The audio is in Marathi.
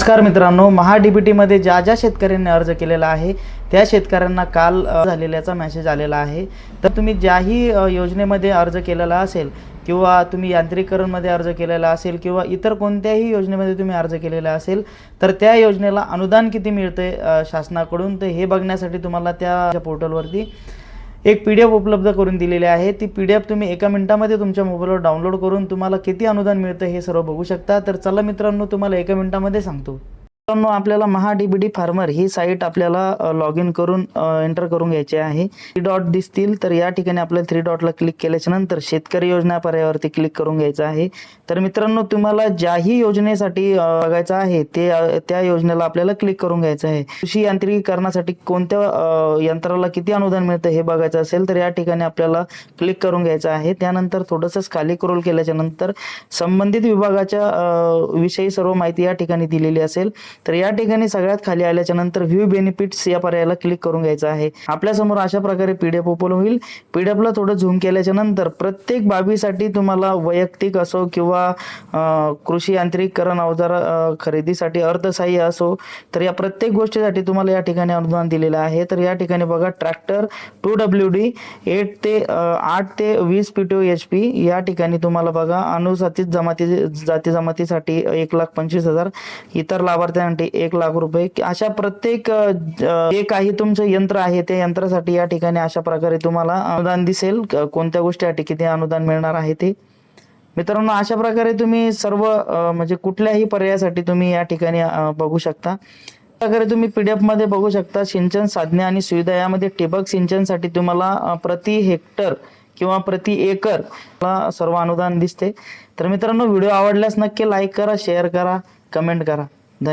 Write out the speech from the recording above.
नमस्कार मित्रांनो, महा-डी-बी-टीमध्ये ज्या ज्या शेतकऱ्यांनी अर्ज केलेला आहे त्या शेतकऱ्यांना काल झालेल्याचा मेसेज आलेला आहे। तर तुम्ही ज्याही योजनेमध्ये अर्ज केलेला असेल किंवा तुम्ही यांत्रिकीकरणमध्ये अर्ज केलेला असेल किंवा इतर कोणत्याही योजनेमध्ये तुम्ही अर्ज केलेला असेल तर त्या योजनेला अनुदान किती मिळते शासनाकडून ते हे बघण्यासाठी तुम्हाला त्या पोर्टलवरती एक PDF उपलब्ध करून दिलेली आहे। ती PDF तुम्ही एका मिनिटामध्ये तुमच्या मोबाईलवर डाउनलोड करून तुम्हाला किती अनुदान मिळतं हे सर्व बघू शकता। तर चला मित्रांनो, तुम्हाला एका मिनिटामध्ये सांगतो। मित्रांनो, आपल्याला महा-डी-बी-टी फार्मर ही साईट आपल्याला लॉग इन करून एंटर करून घ्यायची आहे। 3 डॉट दिसतील तर या ठिकाणी आपल्याला 3 डॉटला क्लिक केल्याच्या नंतर शेतकरी योजना पर्यायावरती क्लिक करून घ्यायचं आहे। तर मित्रांनो, तुम्हाला ज्याही योजनेसाठी बघायचं आहे त्या योजनेला आपल्याला क्लिक करून घ्यायचं आहे। कृषी यांत्रिकीकरणासाठी कोणत्या यंत्राला किती अनुदान मिळतं हे बघायचं असेल तर या ठिकाणी आपल्याला क्लिक करून घ्यायचं आहे। त्यानंतर थोडंसं खाली स्क्रॉल केल्याच्या नंतर संबंधित विभागाच्या विषयी सर्व माहिती या ठिकाणी दिलेली असेल। तर या ठिकाणी सगळ्यात खाली आल्याच्या नंतर व्ह्यू बेनिफिट्स या पर्यायाला क्लिक करून घ्यायचं आहे। आपल्या समोर अशा प्रकारे PDF ओपन होईल। PDF ला थोडं झूम केल्याच्या नंतर प्रत्येक बाबीसाठी तुम्हाला वैयक्तिक असो किंवा कृषी यांत्रिकीकरण अवजार खरेदीसाठी अर्थसहाय्य असो तर या प्रत्येक गोष्टीसाठी तुम्हाला या ठिकाणी अनुदान दिलेलं आहे। तर या ठिकाणी बघा, ट्रॅक्टर 2WD 8 ते 20 PTO-HP या ठिकाणी तुम्हाला बघा अनुसूचित जाती जमातीसाठी 1,25,000, इतर लाभार्थ्यांसाठी 1 लाख रुपये। अशा प्रत्येक जे काही तुमचं यंत्र आहे त्या यंत्रासाठी या ठिकाणी अशा प्रकारे तुम्हाला अनुदान दिसेल, कोणत्या गोष्टीसाठी किती अनुदान मिळणार आहे ते। मित्रांनो, अशा प्रकारे तुम्ही सर्व म्हणजे कुठल्याही पर्यायासाठी तुम्ही या ठिकाणी बघू शकता। प्रकारे तुम्ही PDF मध्ये बघू शकता सिंचन साधने आणि सुविधा यामध्ये ठिबक सिंचनसाठी तुम्हाला प्रति हेक्टर किंवा प्रति एकर सर्व अनुदान दिसते। तर मित्रांनो, व्हिडिओ आवडल्यास नक्की लाईक करा, शेअर करा, कमेंट करा। धन्यवाद।